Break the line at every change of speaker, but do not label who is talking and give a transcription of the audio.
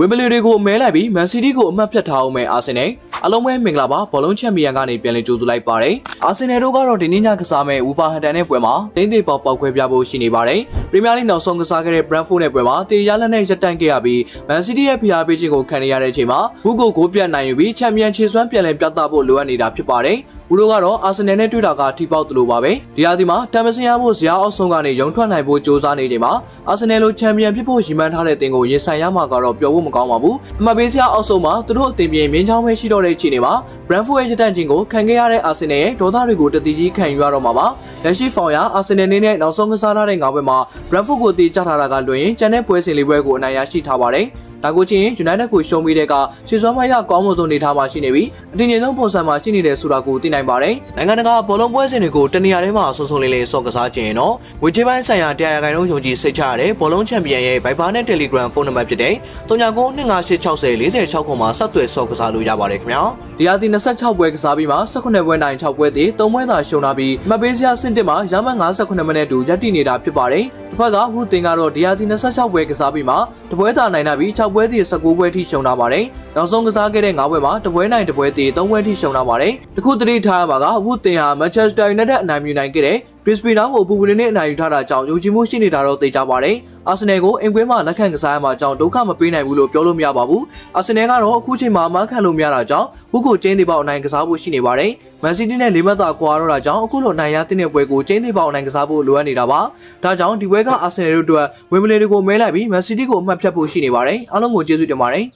ဝင်ဘလီတွေကိုမဲလိုက်ပြီးမန်စီးတီးကိုအမှတ်ဖြတ်ထားအောင်မယ်အာဆင်နယ်အလုံးမဲမင်္ဂလာပါဘောလုံးချန်ပီယံကနေပြန်လည်ကြိုးစားလိုက်ပါတယ်အာဆင်နယ်တို့ကတော့ဒီနေ့ညကစားမဲ့ဝူပါဟန်တန်နဲ့ပွဲမှာတင်းတေပေါက်ခွဲပြဖို့ရှိနေပါတယ်ပရီးမီးယားလိနောက်ဆုံးကစားခဲ့တဲ့ဘရန်ဖို့နဲ့ပွဲမှာတေရလက်နဲ့ရပ်တန့်ခဲ့ရပြီးမန်စီးတီးရဲ့ဖိအားပေးခြင်းကိုခံရတဲ့အချိန်မှာဘူးကိုဂိုးပြတ်နိုင်ယူပြီးချန်ပီယံခြေစွမ်းပြန်လည်ပြသဖို့လိုအပ်နေတာဖြစ်ပါတယ်ဦးတို့ကတော့အာဆင်နယ်နဲ့တွေ့တာကထိပေါက်သလိုပါပဲဒီဟာဒီမှာတမ်မစင်ရဖို့ဇယားအောက်ဆုံးကနေရုံထွက်နိုင်ဖို့ကြိုးစားနေချိန်မှာအာဆင်နယ်လိုချန်ပီယံဖြစ်ဖို့ရည်မှန်းထားတဲ့တင်ကိုရင်ဆိုင်ရမှာကတော့ပျော်ဖို့မကောင်းပါဘူးအမှတ်ပေးဇယားအောက်ဆုံးမှာသူတို့အသင်ပြေမြင်းချောင်းပဲရှိတော့တဲ့ချိန်တွေမှာဘရန်ဖို့ရဲ့ရတန့်ချင်းကိုခံခဲ့ရတဲ့အာဆင်နယ်ရဲ့ဒေါသတွေကိုတတိကြီးခံယူရတော့မှာပါလက်ရှိဖောင်ရအာဆင်နယ်နဲ့နောက်ဆုံးကစားထားတဲ့9ပွဲမှာဘရန်ဖို့ကိုတီးချထားတာကလွှင့်ရင်ကျန်တဲ့ပွဲစဉ်လေးပွဲကိုအနိုင်ရရှိထားပါတယ်ဒါကိုချင်း United ကိုရှုံးပြီးတဲ့ကရှေ့စွမ်းမရကောင်းမွန်ဆုံးနေထားမှရှိနေပြီးအတင်းငယ်ဆုံးပုံစံမှာရှိနေတဲ့ဆိုတာကိုသိနိုင်ပါတယ်။နိုင်ငံတကာဘောလုံးပွဲစဉ်တွေကိုတနေရာထဲမှာဆုံဆုံလေးလေးစော့ကစားခြင်းတော့ဝေချေပိုင်းဆိုင်ရာတရားခိုင်နှုန်းယုံကြည်စိတ်ချရတဲ့ဘောလုံးချန်ပီယံရဲ့ Viber နဲ့ Telegram ဖုန်းနံပါတ်ဖြစ်တဲ့3992586046ခုမှာဆက်သွယ်စော့ကစားလို့ရပါတယ်ခင်ဗျာ။ဒီဟာဒီ26ပွဲကစားပြီးမှ18ပွဲနိုင်6ပွဲတည်3ပွဲသာရှုံးလာပြီးမပေးစရာအဆင့်1မှာရမှန်58မိနစ်တူရပ်တည်နေတာဖြစ်ပါတယ်။တစ်ဖက်ကဟူတင်ကတော့ဒီဟာဒီ26ပွဲကစားပြီးမှတပွဲသာနိုင်လာပြီး6ပွဲတည်19ပွဲထိရှုံးလာပါတယ်။နောက်ဆုံးကစားခဲ့တဲ့9ပွဲမှာတပွဲနိုင်တပွဲတည်3ပွဲထိရှုံးလာပါတယ်။တခုသတိထားရမှာကဟူတင်ဟာ Manchester United အနိုင်ယူနိုင်ခဲ့တဲ့Brisbane Town ကိုပူပူနဲ့အနိုင်ယူထားတာကြောင့်ယုံကြည်မှုရှိနေတာတော့သိကြပါတယ်။အာဆင်နယ်ကိုအင်ကွင်းမှာလက်ခံကစားရမှာကြောင့်ဒုက္ခမပေးနိုင်ဘူးလို့ပြောလို့မရပါဘူး။အာဆင်နယ်ကတော့အခုချိန်မှာမခံလို့မရတာကြောင့်ဘူးကိုကျင်းသေးပေါအနိုင်ကစားဖို့ရှိနေပါတယ်။မန်စီးတီးနဲ့၄မှတ်သာကွာတော့တာကြောင့်အခုလိုနိုင်ရတဲ့ပွဲကိုကျင်းသေးပေါအနိုင်ကစားဖို့လိုအပ်နေတာပါ။ဒါကြောင့်ဒီပွဲကအာဆင်နယ်တို့အတွက်ဝင်ဘလီတွေကိုမဲလိုက်ပြီးမန်စီးတီးကိုအမှတ်ဖြတ်ဖို့ရှိနေပါတယ်။အားလုံးကိုကျေးဇူးတင်ပါတယ်။